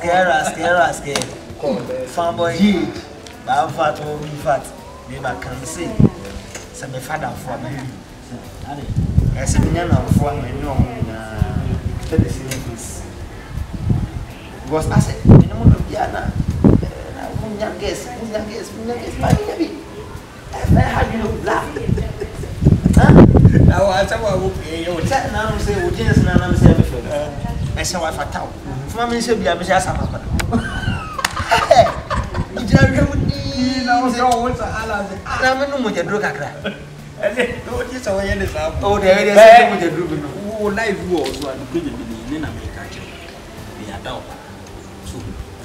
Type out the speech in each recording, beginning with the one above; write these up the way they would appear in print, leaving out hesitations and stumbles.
Rascal. Fanboy. I'm fat, me back can see. Some father for me. As a man for me, no, was I said, no, Diana. Young guess, my baby. I have you laughed. Now I say, would just now say, I saw a fatal. For me, should be a Miss Asama. I'm no more drug. Oh, there is a drug. Oh, life was one good in America. We are down. So,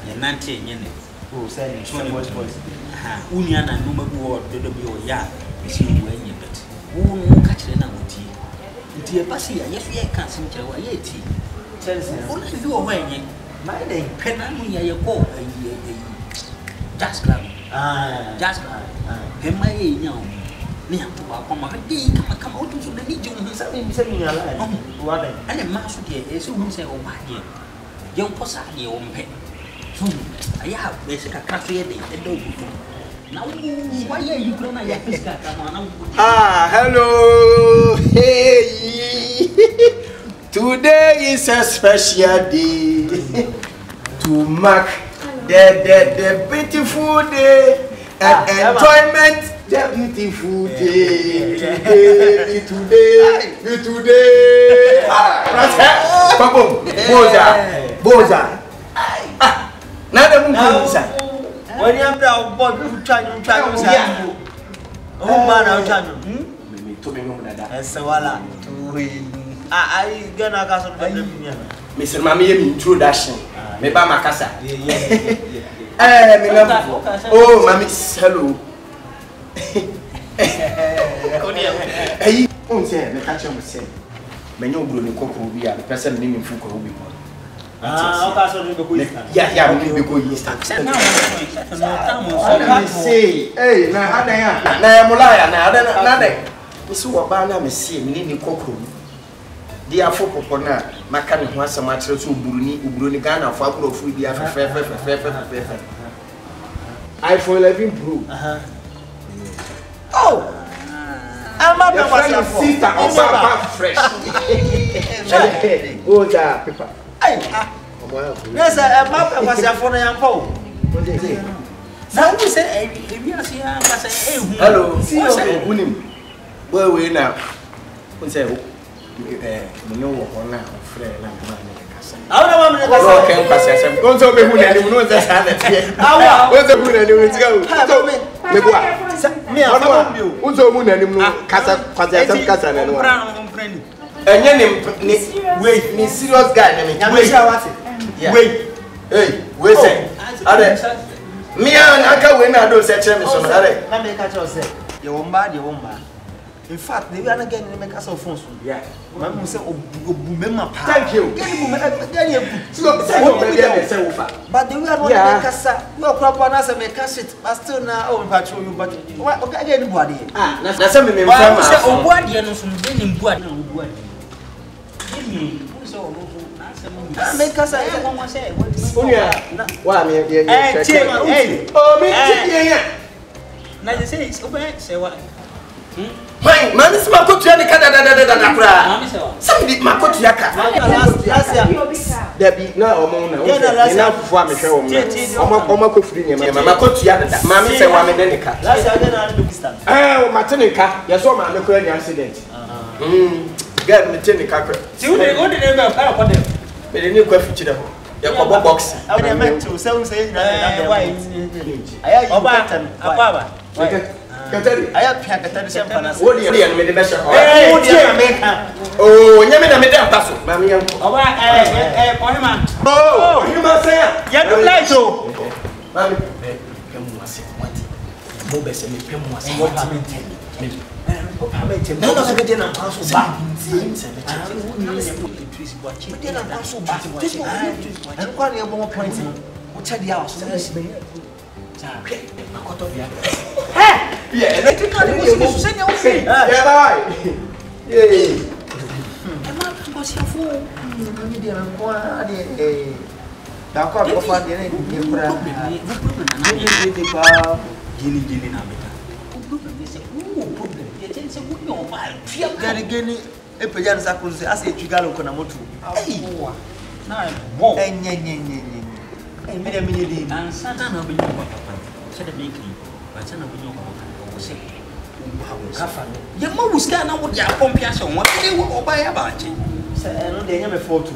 you're 19. Oh, say, voice. Union and number word, the yard, is you when you bet. Oh, catch the number tea. Dear Passy, yes, we can't sing to our tea. Only you away. My name, Penamia, your poor, just club. Just club. And my young. Near to our come out to the Legion, sending your life. And a master is who say, oh, my dear. Young Posadi, own pet. So, I have basically a cafe at the door. Now, why are you going to hello. Hey. Today is a special day to mark the beautiful day and enjoyment. The beautiful day. Today. Boza. Now the moon when you have now bought you try oh man I'll try to me and so I gonna cast on Mr. Mammy introduction. Me ba makasa. Oh Mammy hello. Hey, on say me catch am say. Me no bro ni kokoro bi a person ni me fu ko bi. Ah, o ka so ni be ko instant. Yeah, me be ko instant. Say, hey, na adan ya. Na mulaya na adan. Nso wo ba na me see me ni kokoro. Dia fo popo na maka ne ho asem a kire so uburuni Ghana fo akoro fu dia fe. iPhone 11 Pro. Oh. I'm not going to sit on fresh. Oh, that paper. Yes, I'm not going to for the young Paul. Now we say, hello, see you. Where we now? We say, we know what now, friend. I don't want to go. Serious guy. Wait. Hey, wait. Me and Uncle Winner do such a mission. In fact, they are not getting to make us a phone. Yeah. Thank you. But they are not no proper answer make us it, but still now own patrol you. But what anybody? Ah, that's something. What you know from being what make us say, what now you say it's open, say what? Man, this my coach. Somebody, my coach. Last year, there be no amount. Enough for me. My coach. Mammy said, "One minute." Last year, I didn't stand. Oh, Martinica, you saw my local accident. Get me 10 car. See, they go to them. But they need to feature them. The box. I meant to sell say, I have the same panas. What do you mean? Oh, you mean a metal tassel, Mammy? Oh, you must say, you don't like so. Mammy, yeah, they think I was saying, yeah, bye. Yeah, Da ko ko fa de ni kura. Problem na Ni de pa gini na beta. Problem is problem. Ye tell say we no ba. Gani e pe jan sa ko se ase twigalo ko na moto. Na wo. Nye. E me de me di. Ansa na na obenyo kwa papa. Se de make ni. Ba se na obenyo kwa papa. Wo se. Kafa no. Ye ma wuska na wo dia kompia se won. E wo ba ya ba che. Se no de nya me photo.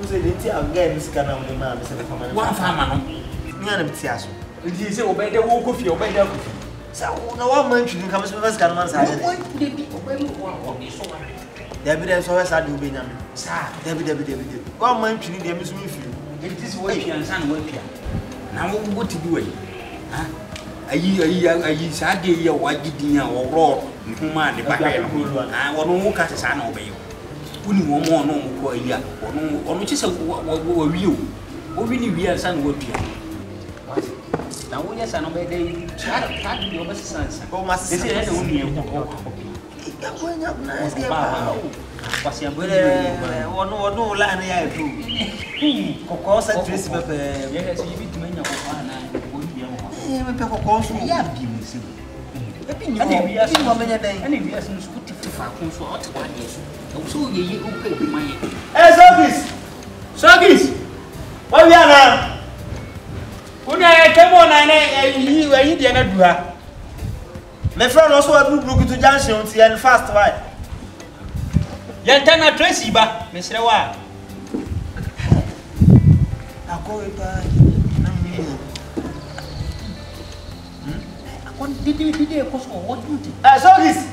Nse de ti again sika na mo ma me se fa ma. Wa fa ma no. Ni ana beti aso. Ndi se wo ba de wo kofi, wo ba de kofi. Sa na wa man twin kan so sika na man sa de. Wo de bi wo ba wo ni so wa. Dabi de so we sa de obenya me. Sa. Dabi. Wa man twin de me so mi fi. It is what you understand what you now what to do ah ayi sade ya wagidin a woro nhuma de ba hwe no ah wono wo ka sesa na obeyo uni wo mo no ko ayi a ono chi se wo wi o wi ni wi ansa na wo pia na wo nya sa no be dey cha di o ba sesa Ko ma sesa ese na uni e ko ya ko nya na eske ba kwasi ambele wono la na ya efu kokko sa trace pepe ye se yibi tumenya ko na ko bia mo me pe kokko so ya bi mu se ebi ni mo menya dai ani bi asu su kuti fa ko so o twa ni so so ye o pe bi man ye Sogis wa wi ana una e kemo na yi de na duha me friend also wa buru to junction ti and fast why yanta na Tracy ba mesre wa akoi pa na mi akon didi ko so what do you Sogis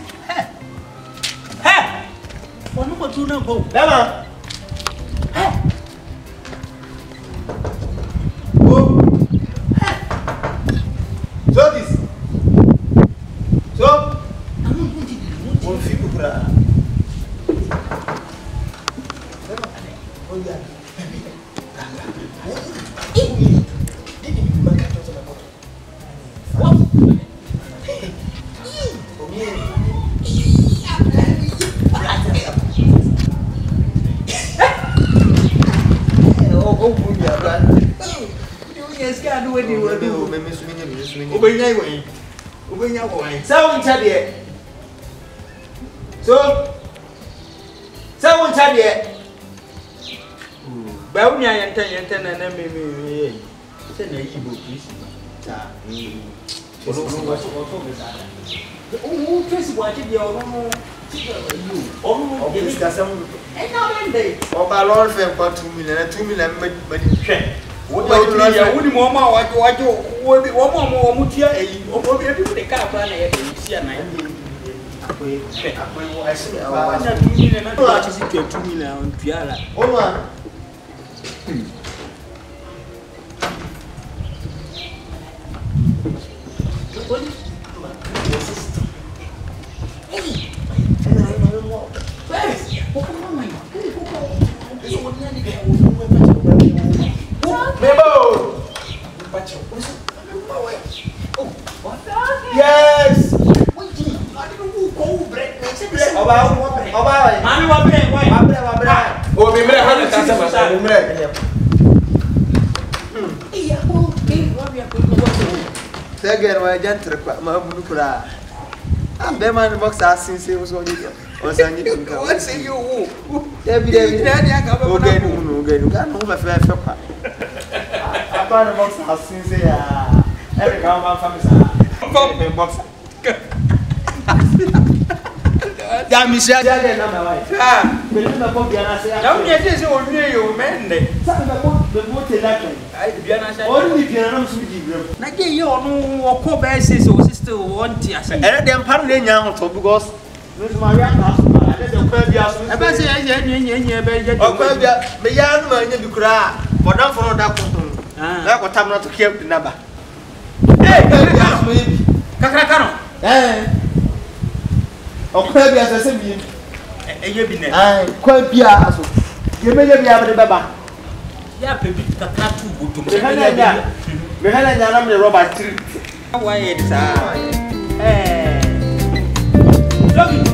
onu ko tu na go dama Sogis so on fi kura ba unya yanta na me se na yi bo please ta o be za o Tracy wa ti dia o no ti you o no ye discussion e na wende o ba lord fe kwa 2 million ma di hwe wo ba ya wo ni mo ma wa wo mo tia eyi o bo bi de ka pra na ye de tia na akoi wo asi wa na 2 million na to chi si 2 million on piala o no Yes. Oba. Mami wa bre, O bi mre ha na ta sama, mre. Iya ko, wa bi ko Seger wa jantre kwa ma bunu kura. Be man box asin se wo so ni. O sa ni dum ka. What say you? David. Nani aka ba Okay, no. Ga no ba fe kwa. Apa na box asin se ya. Ere ka ma fa mi sa. Be box. Ya mi sha. Ya le na ma wa. Be na ko bia na se ya. Ya mi ete se o nwe yo mende. Sa be mo te la kan. Ai bia na sha. O ni bia na so di bre. Na ge ye onu okọ ba se o sister want ase. Ere dem pa no nya ho to because no ma ya ka so ma de kwa bia so. E ba se ya nya be je. O kwa bia me ya no ma nya bi kura. Bodam fo no da ko to. Na ko tam na to kia na ba. Kakra kano. O kwa bia se bi. Eye bi ne. Kwa bia aso. Ye me bia be baba. Ya pe bi kakra tu botum. Me hala nya na me rubber tree. Why it sa? Look